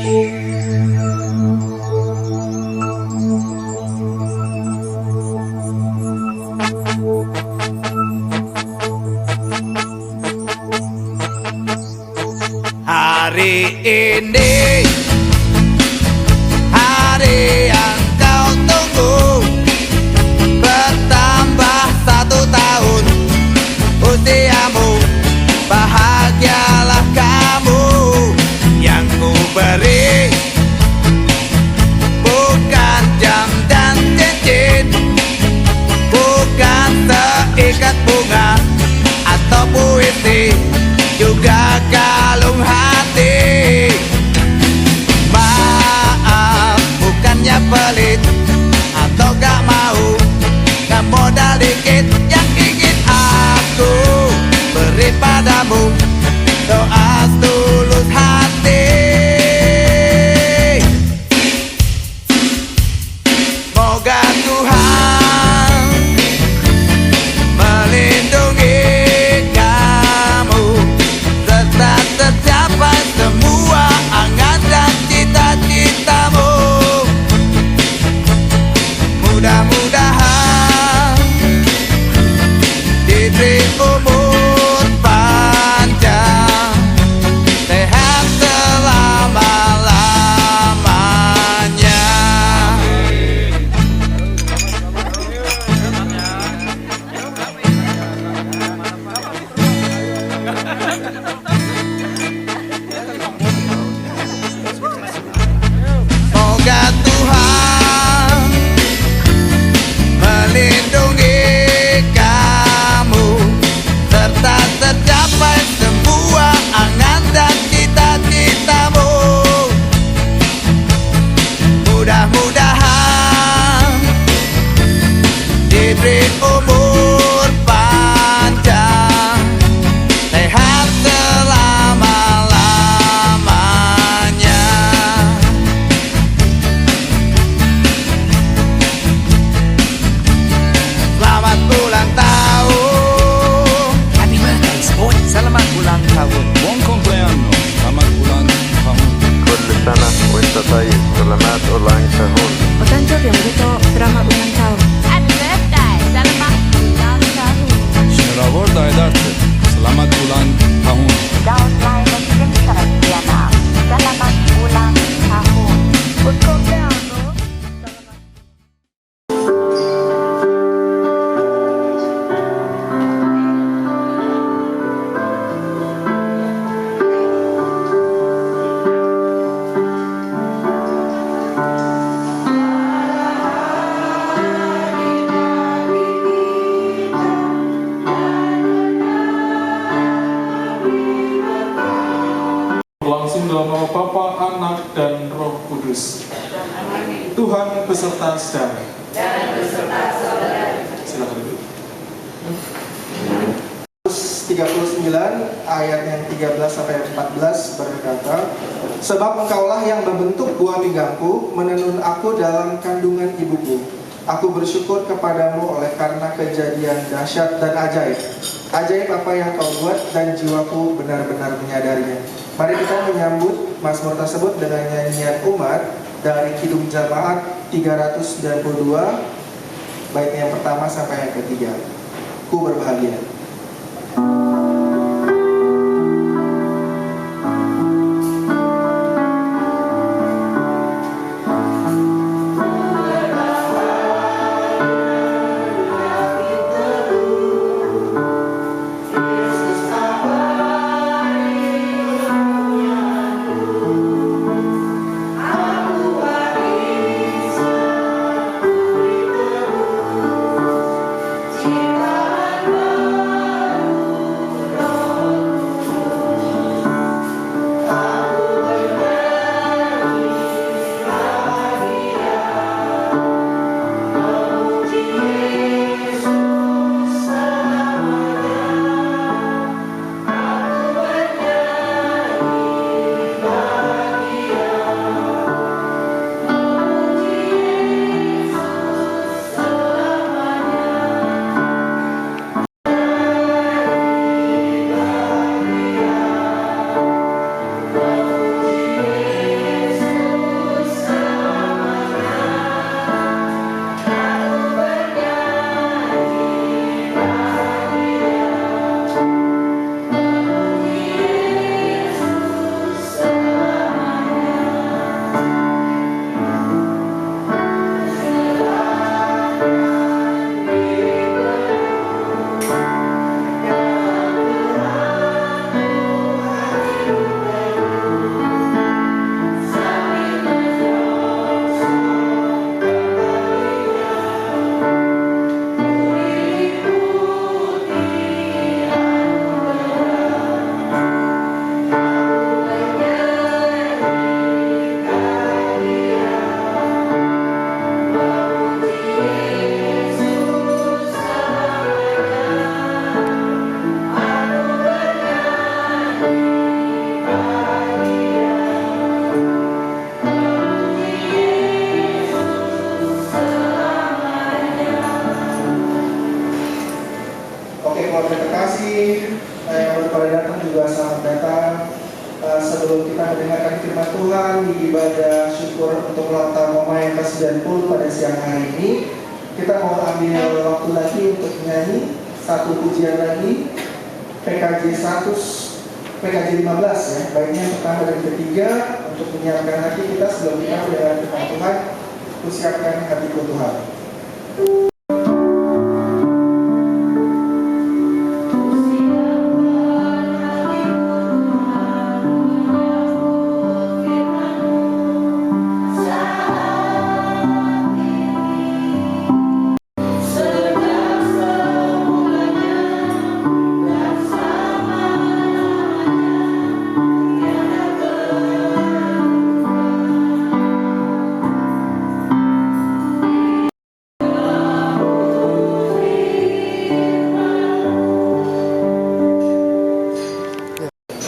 Hari ini hari yang kau tunggu, bertambah 1 tahun usiamu. Bahagialah kamu, yang ku beri bukan jam dan cincin, bukan seikat bunga atau puisi, juga kalung hati. Maaf, bukannya pelit atau gak mau, gak modal dikit yang ingin aku beri padamu, doa tulus hati. Moga Tuhan melindungi kamu, serta tercapai semua angan dan cita-citamu. Mudah-mudahan diberi umur panjang, sehat selama-lamanya. Moga Tuhan melindungi kamu, serta tercapai semua angan dan cita-citamu. Mudah-mudahan diberi umur panjang, sehat selama-lamanya. Selamat ulang tahun. Happy birthday, sport. Selamat ulang tahun. Buon compleanno, selamat ulang tahun. كل سنة وانت طيب. سلامات ulang tahun. お誕生日おめでとう。Selamat ulang tahun. Happy birthday, selamat ulang tahun. Şeravorda ederse, selamat ulang tahun. Daun lain mungkin Sarasiana, selamat ulang tahun. Buon compleanno. Langsung dalam nama Bapa, Anak, dan Roh Kudus. Tuhan beserta saudara. Silakan duduk. 39 ayat yang 13 sampai 14 berkata, sebab engkaulah yang membentuk buah pinggangku, menenun aku dalam kandungan ibuku. Aku bersyukur kepadamu oleh karena kejadian dahsyat dan ajaib. Ajaib apa yang kau buat dan jiwaku benar-benar menyadarinya. Mari kita menyambut Mazmur tersebut dengan nyanyian umat dari Kidung Jamaat 392, bait yang pertama sampai yang ketiga. Ku berbahagia. Ciptaan sebelum kita mendengarkan firman Tuhan di ibadah syukur untuk ulang tahun Oma yang ke-90 pada siang hari ini, kita mau ambil waktu lagi untuk menyanyi satu pujian lagi, PKJ 15 ya, baiknya yang pertama dan ketiga, untuk menyiapkan hati kita sebelum kita mendengarkan firman Tuhan. Persiapkan hatiku Tuhan.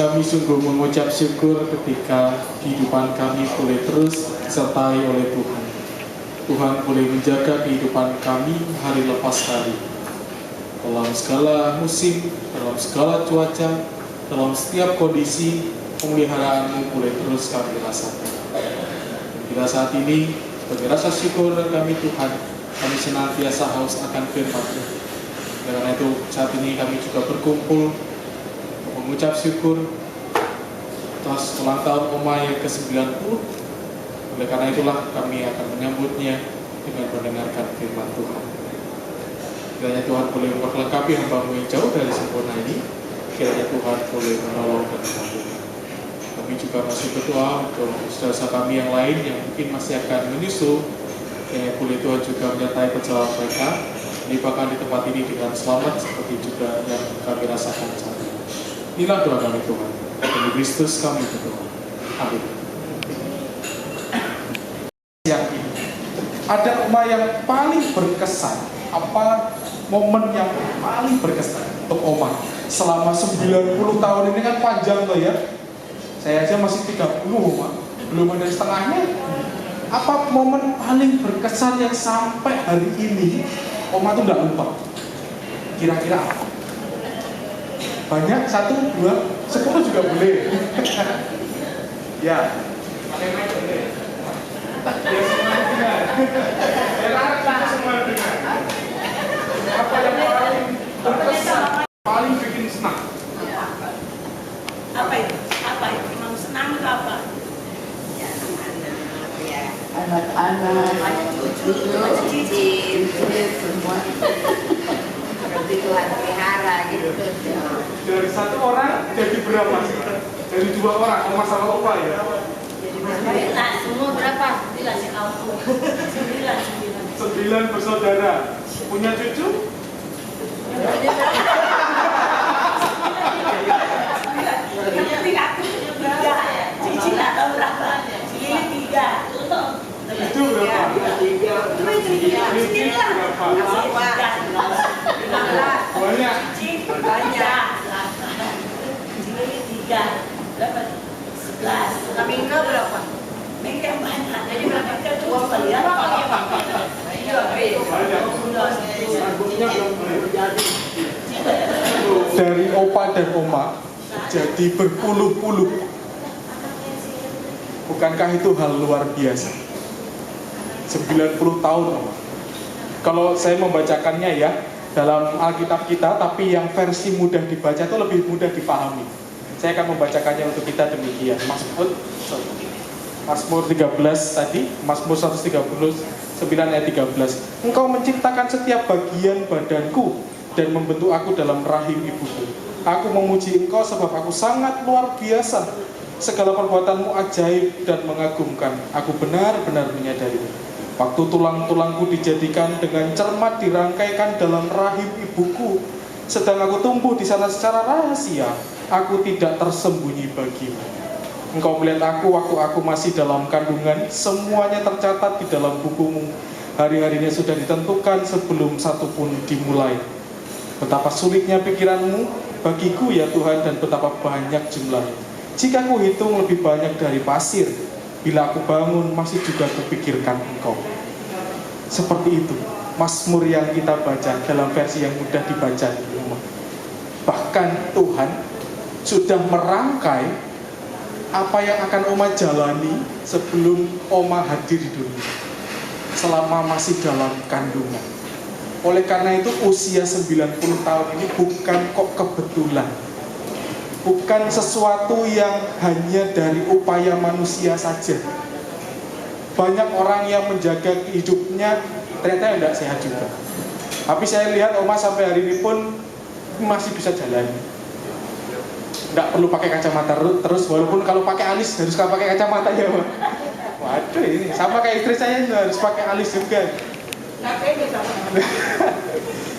Kami sungguh mengucap syukur ketika kehidupan kami boleh terus disertai oleh Tuhan. Tuhan boleh menjaga kehidupan kami hari lepas hari. Dalam segala musim, dalam segala cuaca, dalam setiap kondisi, pemeliharaanmu boleh terus kami rasakan. Bila saat ini, sebagai rasa syukur kami Tuhan, kami senantiasa haus akan firman-Mu. Karena itu saat ini kami juga berkumpul mengucap syukur atas ulang tahun Oma yang ke-90. Oleh karena itulah kami akan menyambutnya dengan mendengarkan firman Tuhan. Kiranya Tuhan boleh memperlengkapi hamba-Mu yang jauh dari sempurna ini. Kiranya Tuhan boleh menolong dan membantu. Kami juga masih berdoa untuk saudara kami yang lain yang mungkin masih akan menyusul. Kiranya boleh Tuhan juga menyertai perjalanan mereka, melibatkan di tempat ini dengan selamat seperti juga yang kami rasakan saat ini. Inilah doa kami Tuhan, demi Kristus kami berdoa. Amin. Siang ini ada Oma yang paling berkesan. Apa momen yang paling berkesan untuk Oma selama 90 tahun ini? Kan panjang tuh ya. Saya aja masih 30 Oma, belum ada setengahnya. Apa momen paling berkesan yang sampai hari ini Oma tuh nggak lupa? Kira-kira apa? Banyak, 1, 2, 10 juga boleh. Ya. Apa yang paling berkesan, paling bikin senang? Apa itu? Apa itu? Emang senang itu apa? Ya, anak-anak, cucu, semua. Seperti Tuhan pelihara gitu. Dari 1 orang jadi berapa? Dari 2 orang, Oma sama Opa ya? Nah, semua berapa? 9 bersaudara. Punya cucu? Cici nggak tahu berapa. Ini 3. Itu berapa? Cici berapa? Banyak. Banyak. Ini 3. Berapa? 11. Mingga berapa? Mingga banyak. Jadi berapa? 2 kali ya? Dari Opa dan Oma jadi berpuluh-puluh. Bukankah itu hal luar biasa? 90 tahun Oma. Kalau saya membacakannya ya dalam Alkitab kita, tapi yang versi mudah dibaca itu lebih mudah dipahami. Saya akan membacakannya untuk kita demikian. Mazmur 13 tadi, Mazmur 139 ayat 13. Engkau menciptakan setiap bagian badanku dan membentuk aku dalam rahim ibuku. Aku memuji Engkau sebab aku sangat luar biasa. Segala perbuatanmu ajaib dan mengagumkan. Aku benar-benar menyadari. Waktu tulang-tulangku dijadikan dengan cermat dirangkaikan dalam rahim ibuku, sedang aku tumbuh di sana secara rahasia, aku tidak tersembunyi bagimu. Engkau melihat aku waktu aku masih dalam kandungan, semuanya tercatat di dalam bukumu. Hari-harinya sudah ditentukan sebelum satu pun dimulai. Betapa sulitnya pikiranmu bagiku ya Tuhan, dan betapa banyak jumlahnya. Jika ku hitung lebih banyak dari pasir, bila aku bangun masih juga kupikirkan Engkau. Seperti itu Mazmur yang kita baca dalam versi yang mudah dibaca di rumah. Bahkan Tuhan sudah merangkai apa yang akan Oma jalani sebelum Oma hadir di dunia, selama masih dalam kandungan. Oleh karena itu usia 90 tahun ini bukan kok kebetulan, bukan sesuatu yang hanya dari upaya manusia saja. Banyak orang yang menjaga hidupnya ternyata tidak sehat juga. Tapi saya lihat Oma sampai hari ini pun masih bisa jalan. Tidak perlu pakai kacamata terus, walaupun kalau pakai alis harus pakai kacamata ya, Pak. Waduh, ini sama kayak istri saya harus pakai alis juga.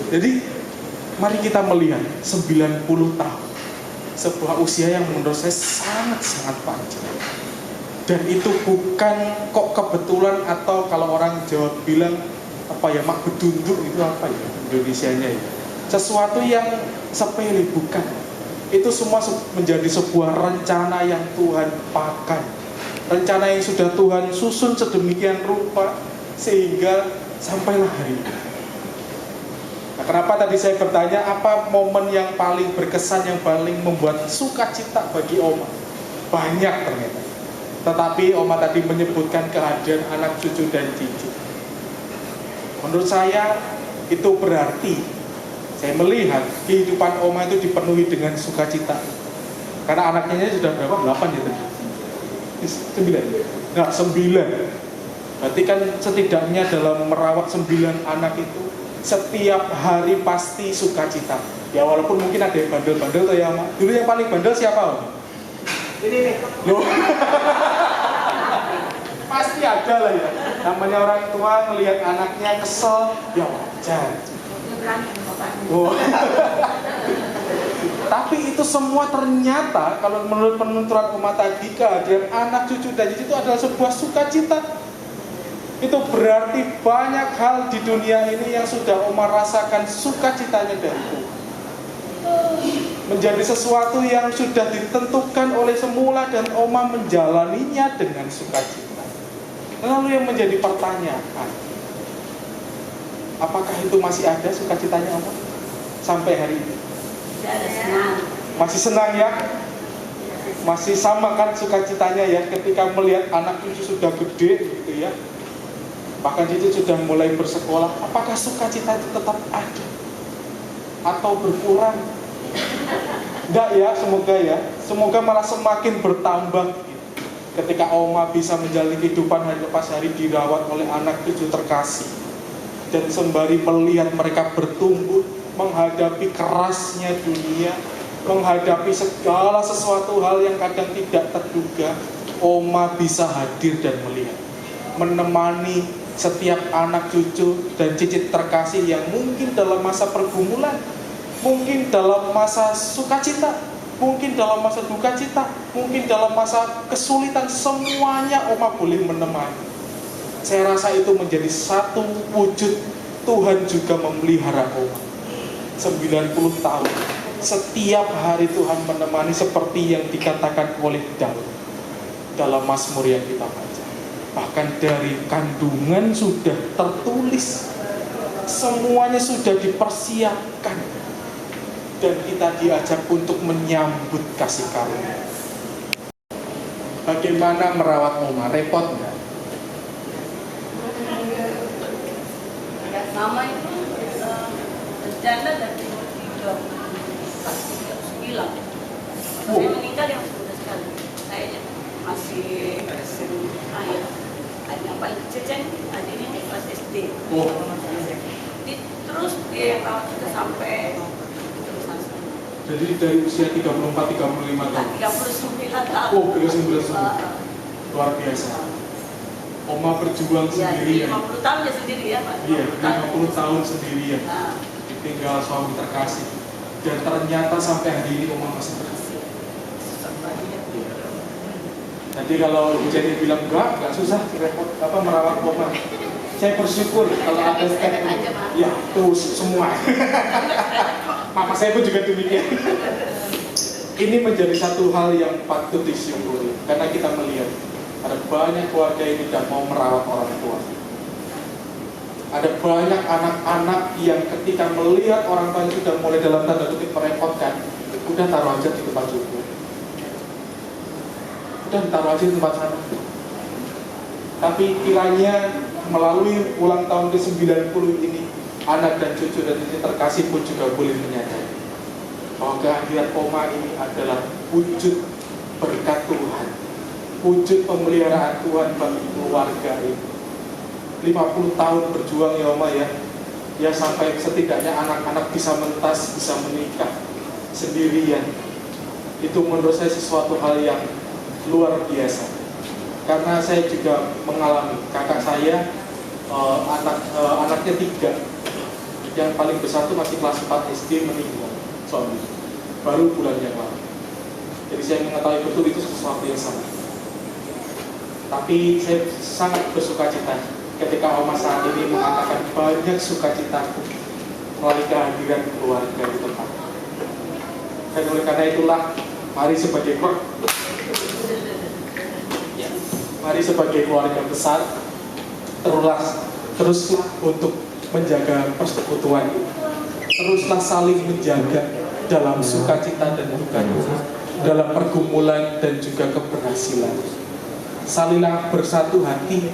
Jadi mari kita melihat 90 tahun, sebuah usia yang menurut saya sangat-sangat panjang. Dan itu bukan kok kebetulan, atau kalau orang Jawa bilang apa ya, mak bedunduk itu apa ya Indonesianya ya, sesuatu yang sepele, bukan. Itu semua menjadi sebuah rencana yang Tuhan pakai, rencana yang sudah Tuhan susun sedemikian rupa sehingga sampailah hari ini. Nah, kenapa tadi saya bertanya apa momen yang paling berkesan, yang paling membuat sukacita bagi Oma? Banyak ternyata. Tetapi Oma tadi menyebutkan kehadiran anak cucu dan cici. Menurut saya itu berarti saya melihat kehidupan Oma itu dipenuhi dengan sukacita. Karena anaknya sudah berapa? 8 ya tadi? 9? Nah, 9. Berarti kan setidaknya dalam merawat 9 anak itu setiap hari pasti sukacita. Ya walaupun mungkin ada yang bandel-bandel tuh ya, Mak. Dulu yang paling bandel siapa, Om? Ini nih. Loh. Pasti ada lah ya. Namanya orang tua ngelihat anaknya kesel, ya wajar. Oh. Tapi itu semua ternyata kalau menurut penuturan Oma tadi, kehadiran anak cucu dan cici itu adalah sebuah sukacita. Itu berarti banyak hal di dunia ini yang sudah Oma rasakan sukacitanya dari Tuhan. Menjadi sesuatu yang sudah ditentukan oleh semula dan Oma menjalaninya dengan sukacita. Lalu yang menjadi pertanyaan, apakah itu masih ada sukacitanya Oma sampai hari ini? Masih senang ya? Masih sama kan sukacitanya ya ketika melihat anak cucu sudah gede gitu ya, bahkan itu sudah mulai bersekolah. Apakah sukacita itu tetap ada atau berkurang? Enggak ya, semoga ya. Semoga malah semakin bertambah ketika Oma bisa menjalani kehidupan hari lepas hari dirawat oleh anak cucu terkasih, dan sembari melihat mereka bertumbuh menghadapi kerasnya dunia, menghadapi segala sesuatu hal yang kadang tidak terduga. Oma bisa hadir dan melihat, menemani setiap anak cucu dan cicit terkasih yang mungkin dalam masa pergumulan, mungkin dalam masa sukacita, mungkin dalam masa duka cita, mungkin dalam masa kesulitan, semuanya Oma boleh menemani. Saya rasa itu menjadi satu wujud Tuhan juga memelihara Oma 90 tahun. Setiap hari Tuhan menemani seperti yang dikatakan oleh Daud dalam Mazmur yang kita baca. Bahkan dari kandungan sudah tertulis, semuanya sudah dipersiapkan, dan kita diajak untuk menyambut kasih karunia. Bagaimana merawat Oma? Repot nggak? Mama itu berjanda dari 2009. Saya meninggal yang sudah sekali. Saya masih SMA ya. Yang paling kecil kan adik ini kelas SD. Terus dia yang rawat kita sampai Jadi dari usia 34-35 tahun. 39 tahun. Oh, 39 tahun. Luar biasa. Oma berjuang sendirian. 50 tahun ya sendiri ya, Pak. Iya, 50 tahun sendirian. Ditinggal suami terkasih. Dan ternyata sampai hari ini Oma masih berhasil. Nanti kalau Bu Jenny bilang enggak susah repot merawat Oma. Saya bersyukur kalau ada ya tuh semua. Mama saya pun juga demikian. Ini menjadi satu hal yang patut disyukuri karena kita melihat ada banyak keluarga yang tidak mau merawat orang tua. Ada banyak anak-anak yang ketika melihat orang tua sudah mulai dalam tanda kutip merepotkan, udah taruh aja di tempat cukup. dan taruh aja di tempat sana. Tapi kiranya melalui ulang tahun ke-90 ini, anak dan cucu dan istri terkasih pun juga boleh menyadari bahwa kehadiran Oma ini adalah wujud berkat Tuhan, wujud pemeliharaan Tuhan bagi keluarga ini. 50 tahun berjuang ya Oma ya, ya sampai setidaknya anak-anak bisa mentas, bisa menikah sendirian. Itu menurut saya sesuatu hal yang luar biasa. Karena saya juga mengalami, kakak saya anaknya 3, yang paling besar itu masih kelas 4 SD meninggal suami, baru bulan yang lalu. Jadi saya mengetahui betul itu sesuatu yang sama. Tapi saya sangat bersukacita ketika Oma saat ini mengatakan banyak sukacitaku melalui kehadiran keluarga di tempat. Dan oleh karena itulah, mari sebagai keluarga besar, teruslah untuk menjaga persekutuan, teruslah saling menjaga dalam sukacita dan duka, dalam pergumulan dan juga keberhasilan. Salinglah bersatu hati.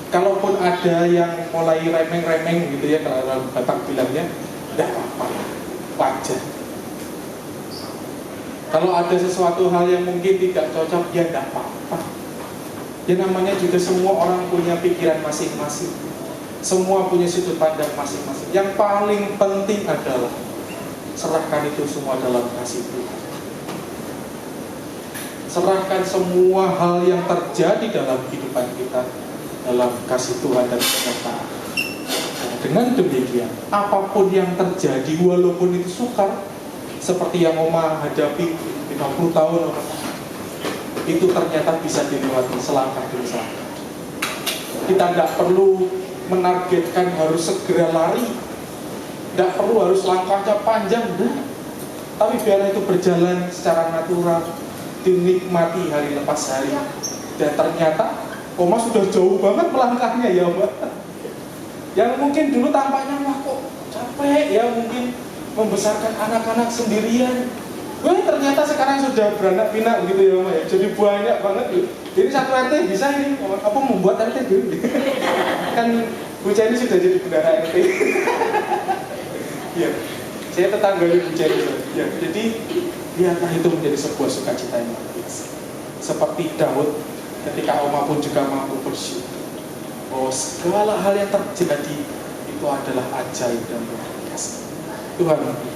Kalaupun ada yang mulai remeng-remeng gitu ya, kalau Batak bilangnya, tidak apa-apa, wajar. Kalau ada sesuatu hal yang mungkin tidak cocok, ya tidak apa-apa. Ya namanya juga semua orang punya pikiran masing-masing, semua punya sudut pandang masing-masing. Yang paling penting adalah serahkan itu semua dalam kasih Tuhan. Serahkan semua hal yang terjadi dalam kehidupan kita dalam kasih Tuhan dan penyertaan. Nah, dengan demikian, apapun yang terjadi, walaupun itu sukar, seperti yang Oma hadapi 50 tahun, itu ternyata bisa dilewati selangkah demi selangkah. Kita tidak perlu menargetkan harus segera lari, tidak perlu harus langkahnya panjang, tapi biarlah itu berjalan secara natural, dinikmati hari lepas hari. Dan ternyata Oma sudah jauh banget melangkahnya ya Mbak. Yang mungkin dulu tampaknya wah kok capek ya, mungkin membesarkan anak-anak sendirian. Ternyata sekarang sudah beranak pinak gitu ya Mbak ya. Jadi banyak banget loh. Ini satu RT bisa ini apa membuat RT dulu. Kan Bu Ceni sudah jadi bendara RT. Ya, saya tetangga Bu Ceni. Ya, jadi lihatlah itu menjadi sebuah sukacita yang luar biasa. Seperti Daud, ketika Oma pun juga mampu bersyukur bahwa segala hal yang terjadi itu adalah ajaib dan luar biasa. Tuhan memberkati.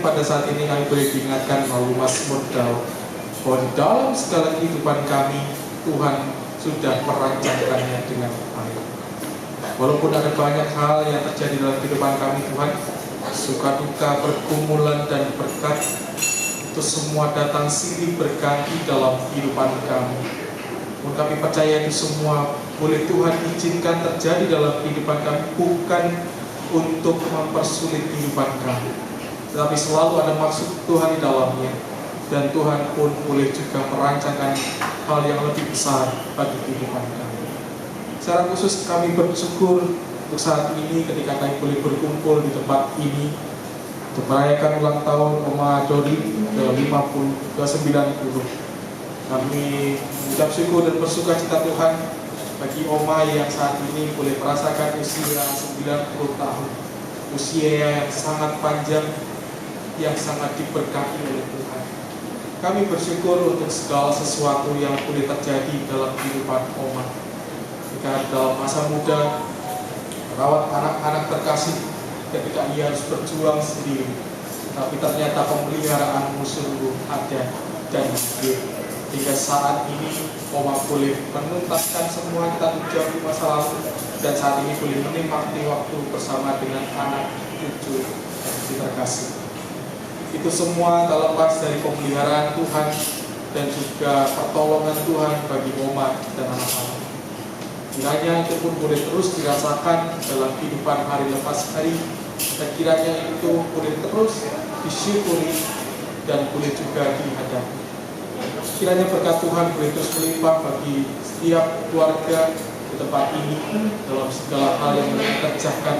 Pada saat ini kami boleh diingatkan melalui Mazmur Daud bahwa di dalam segala kehidupan kami Tuhan sudah merancangkannya dengan baik. Walaupun ada banyak hal yang terjadi dalam kehidupan kami Tuhan, suka duka, pergumulan dan berkat, itu semua datang silih berganti dalam kehidupan kami. Namun kami percaya itu semua boleh Tuhan izinkan terjadi dalam kehidupan kami, bukan untuk mempersulit kehidupan kami, tetapi selalu ada maksud Tuhan di dalamnya. Dan Tuhan pun boleh juga merancangkan hal yang lebih besar bagi kehidupan kami. Secara khusus kami bersyukur untuk saat ini ketika kami boleh berkumpul di tempat ini untuk merayakan ulang tahun Oma Jody ke-90. Kami mengucap syukur dan bersuka cita Tuhan bagi Oma yang saat ini boleh merasakan usia 90 tahun. Usia yang sangat panjang, yang sangat diberkati oleh Tuhan. Kami bersyukur untuk segala sesuatu yang boleh terjadi dalam kehidupan Oma. Jika dalam masa muda merawat anak-anak terkasih ketika ia harus berjuang sendiri, tapi ternyata pemeliharaanmu sungguh ada dan hadir. Hingga saat ini Oma boleh menuntaskan semua tanggung jawab di masa lalu, dan saat ini boleh menikmati waktu bersama dengan anak, cucu, dan istri terkasih. Itu semua terlepas dari pemeliharaan Tuhan dan juga pertolongan Tuhan bagi Oma dan anak-anak. Kiranya itu pun boleh terus dirasakan dalam kehidupan hari lepas hari, dan kiranya itu boleh terus disyukuri dan boleh juga dihadapi. Kiranya berkat Tuhan boleh terus melimpah bagi setiap keluarga di tempat ini dalam segala hal yang mereka kerjakan,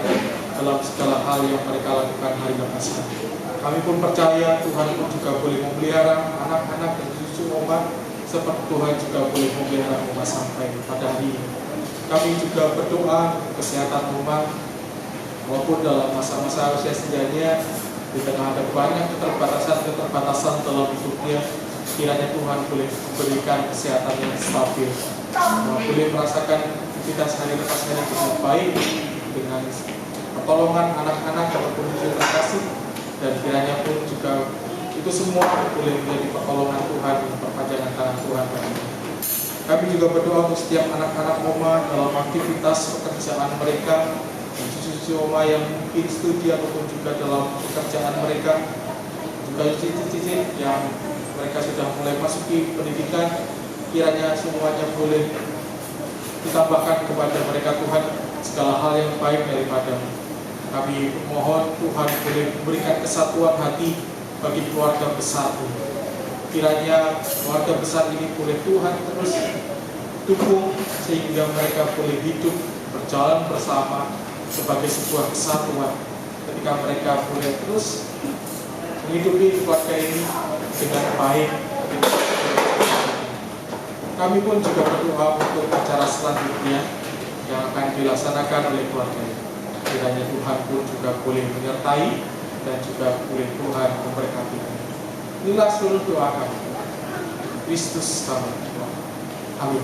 dalam segala hal yang mereka lakukan hari lepas hari. Kami pun percaya Tuhan pun juga boleh memelihara anak-anak dan cucu Oma, seperti Tuhan juga boleh memelihara Oma sampai pada hari ini. Kami juga berdoa kesehatan Oma, walaupun dalam masa-masa usia senjanya, di tengah ada banyak keterbatasan dalam hidupnya, kiranya Tuhan boleh memberikan kesehatan yang stabil, boleh merasakan aktivitas hari lepas hari dengan baik, dengan pertolongan anak-anak ataupun cucu terkasih. Dan kiranya pun juga itu semua boleh menjadi pertolongan Tuhan dan perpanjangan tangan Tuhan baginya. Kami juga berdoa untuk setiap anak-anak Oma dalam aktivitas pekerjaan mereka, dan cucu-cucu Oma yang mungkin studi ataupun juga dalam pekerjaan mereka, juga cici-cici yang mereka sudah mulai masuki pendidikan. Kiranya semuanya boleh ditambahkan kepada mereka Tuhan segala hal yang baik daripada. Kami mohon Tuhan boleh memberikan kesatuan hati bagi keluarga besar ini. Kiranya keluarga besar ini boleh Tuhan terus dukung sehingga mereka boleh hidup berjalan bersama sebagai sebuah kesatuan. Ketika mereka boleh terus menghidupi keluarga ini dengan baik. Kami pun juga berdoa untuk acara selanjutnya yang akan dilaksanakan oleh keluarga ini. Kiranya Tuhan pun juga boleh menyertai dan juga boleh Tuhan memberkati. Inilah seluruh doa kami. Kristus kami. Amin.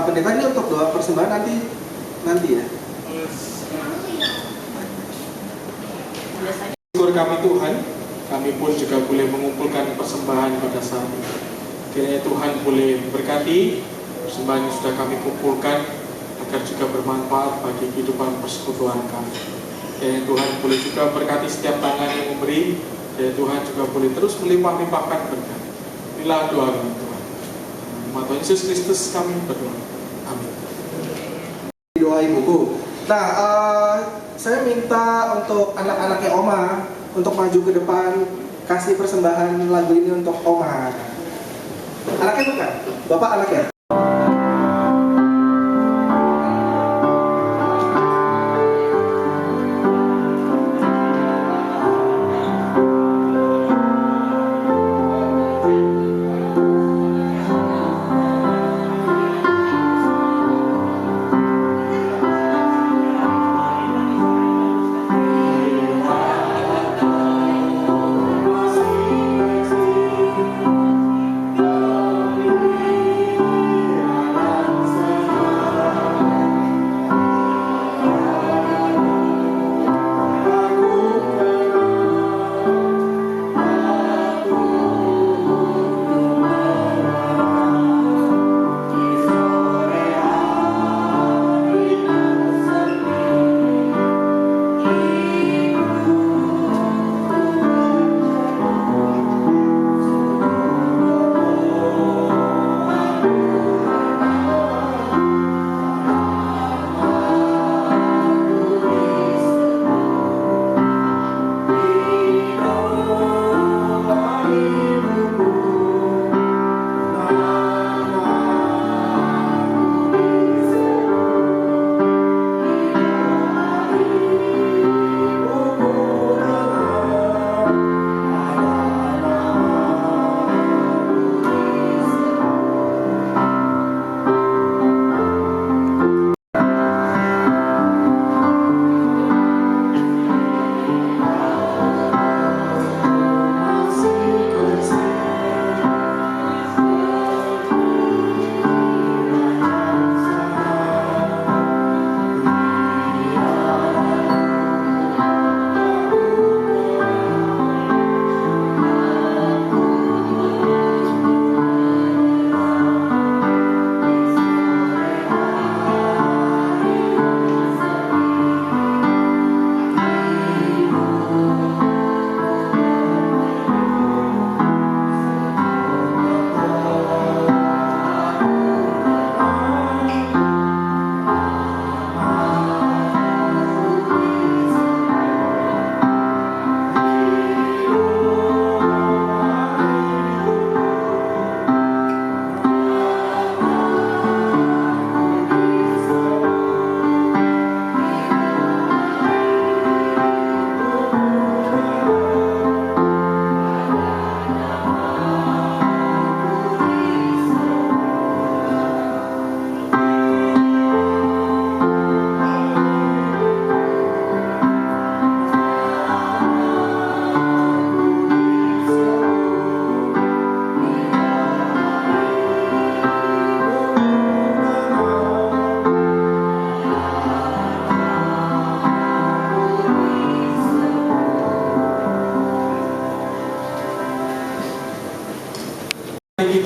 Pendeta, ini untuk doa persembahan nanti ya. Syukur kami Tuhan, kami pun juga boleh mengumpulkan persembahan pada saat ini. Kiranya Tuhan boleh berkati persembahan yang sudah kami kumpulkan agar juga bermanfaat bagi kehidupan persekutuan kami. Kiranya Tuhan boleh juga berkati setiap tangan yang memberi, dan Tuhan juga boleh terus melimpah-limpahkan berkat. Inilah doa kami Tuhan. Nama Tuhan Yesus Kristus kami berdoa. Amin. doa ibuku. Nah, saya minta untuk anak-anaknya Oma untuk maju ke depan, kasih persembahan lagu ini untuk Oma. Anaknya bukan? Bapak anaknya?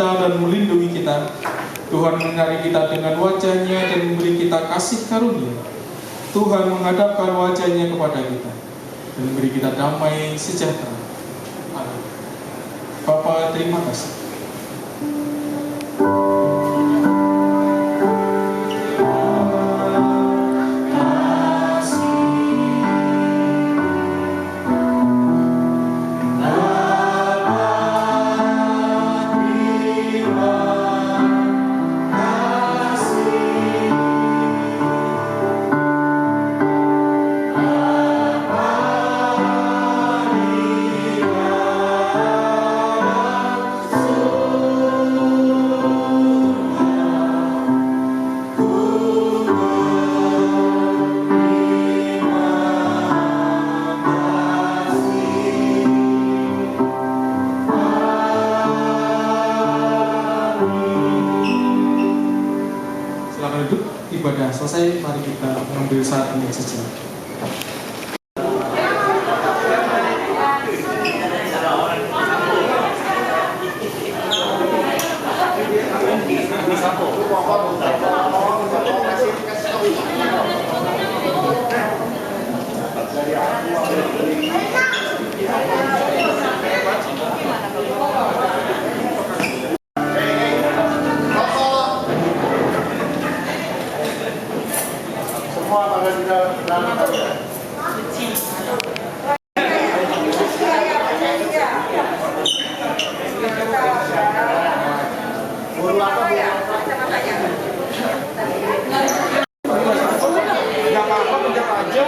kita dan melindungi kita. Tuhan menyinari kita dengan wajah-Nya dan memberi kita kasih karunia. Tuhan menghadapkan wajah-Nya kepada kita dan memberi kita damai sejahtera. Amin. Bapa, terima kasih. Ibadah selesai, mari kita mengambil saat ini sejenak. semua pada di dalam. Guru apa? Nggak apa-apa, pinjam aja.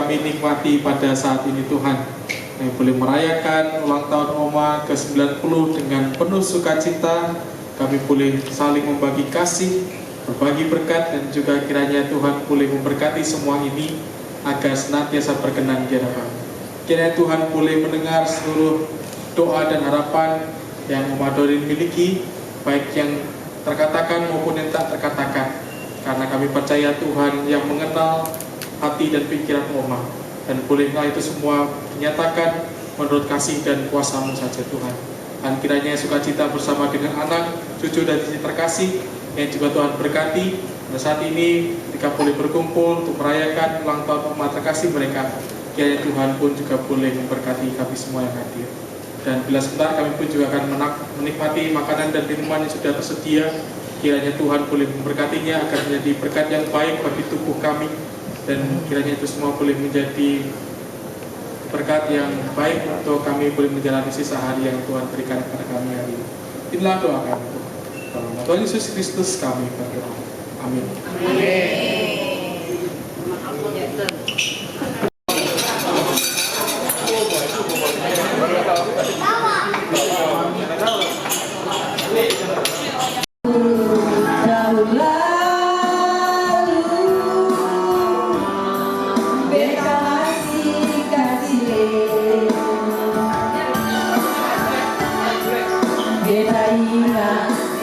kami nikmati pada saat ini Tuhan. Kami boleh merayakan ulang tahun Oma ke-90 dengan penuh sukacita. Kami boleh saling membagi kasih, berbagi berkat, dan juga kiranya Tuhan boleh memberkati semua ini agar senantiasa berkenan di hadapan. Kiranya Tuhan boleh mendengar seluruh doa dan harapan yang Oma Doreen miliki, baik yang terkatakan maupun yang tak terkatakan. Karena kami percaya Tuhan yang mengenal hati dan pikiran Oma, dan bolehlah itu semua dinyatakan menurut kasih dan kuasa-Mu saja Tuhan. Dan kiranya sukacita bersama dengan anak, cucu dan istri terkasih yang juga Tuhan berkati pada saat ini ketika boleh berkumpul untuk merayakan ulang tahun Oma terkasih mereka. Kiranya Tuhan pun juga boleh memberkati kami semua yang hadir. Dan bila sebentar kami pun juga akan menikmati makanan dan minuman yang sudah tersedia. Kiranya Tuhan boleh memberkatinya agar menjadi berkat yang baik bagi tubuh kami, dan kiranya itu semua boleh menjadi berkat yang baik untuk kami boleh menjalani sisa hari yang Tuhan berikan kepada kami hari ini. Inilah doa kami Tuhan. Dalam nama Tuhan Yesus Kristus kami berdoa. Amin.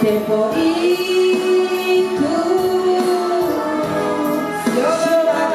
Tempo itu, yo coba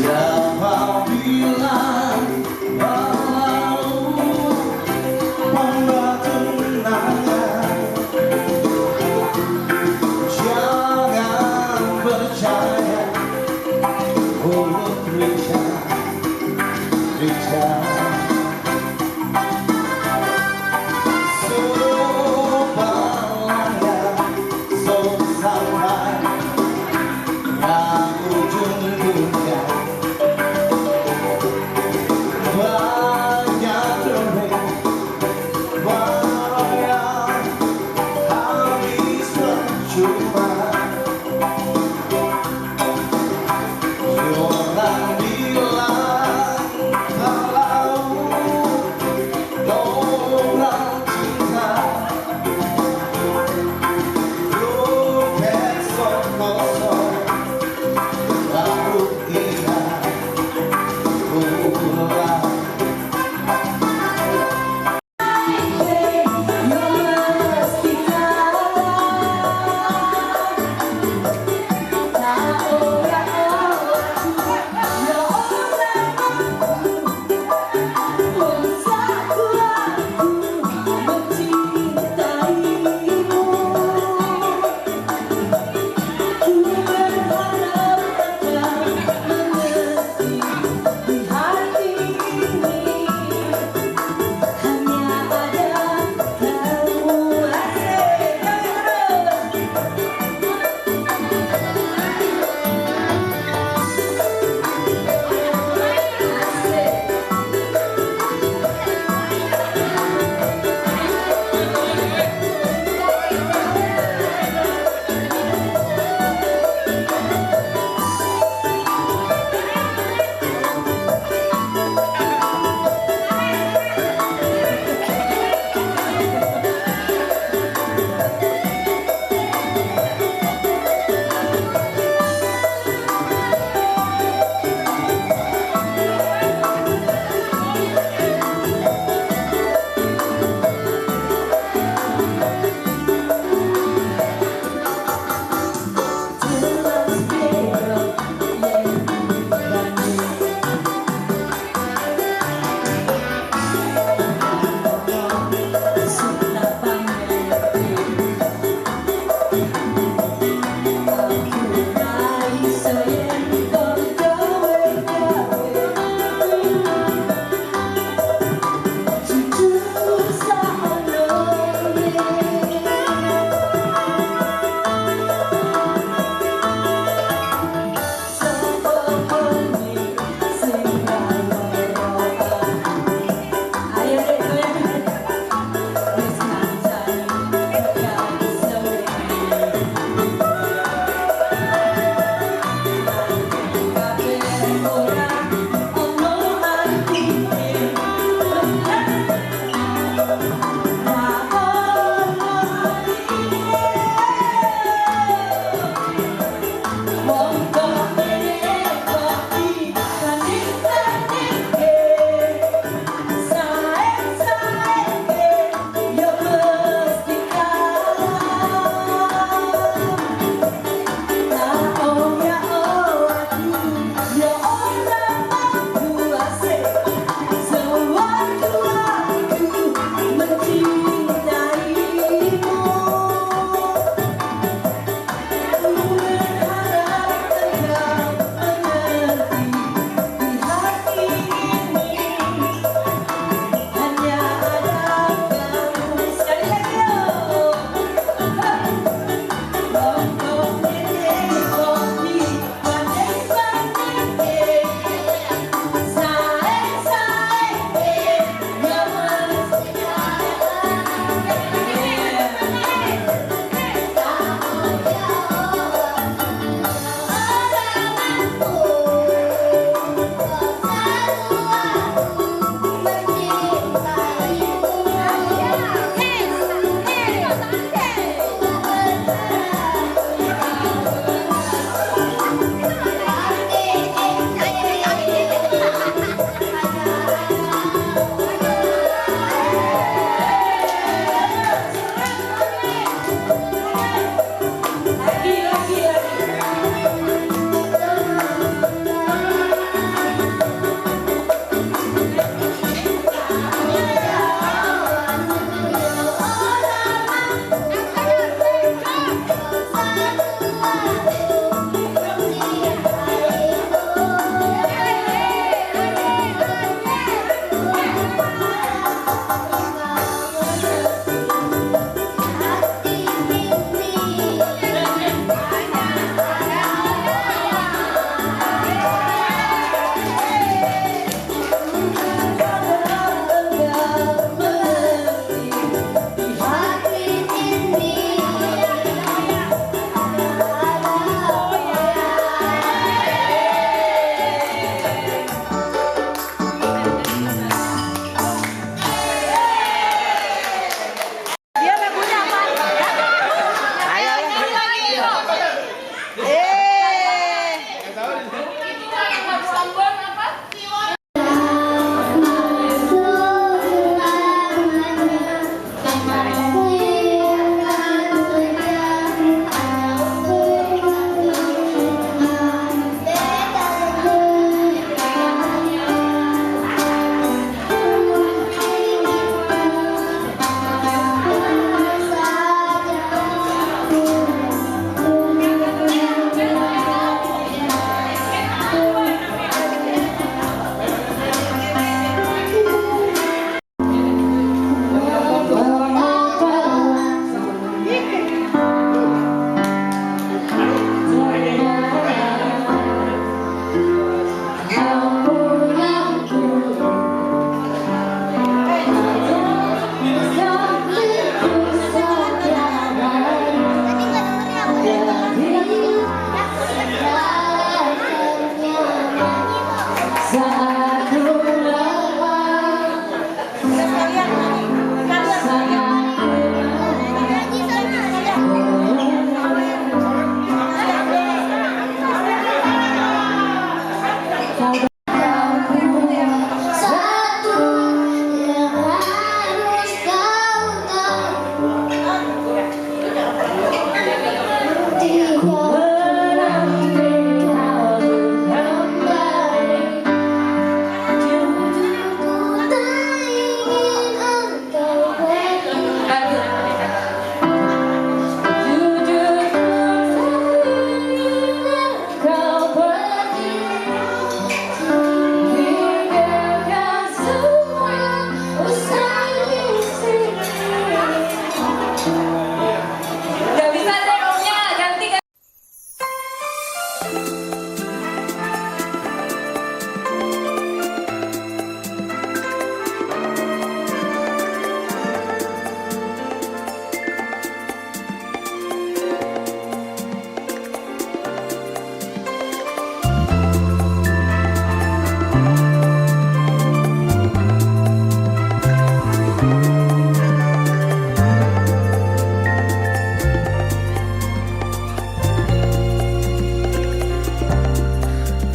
Siapa bilang berlalu membuat tunangan. Jangan bercanda.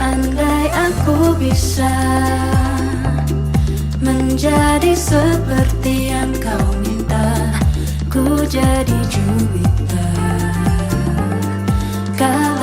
Andai aku bisa menjadi seperti yang kau minta, ku jadi Jupiter. Kalau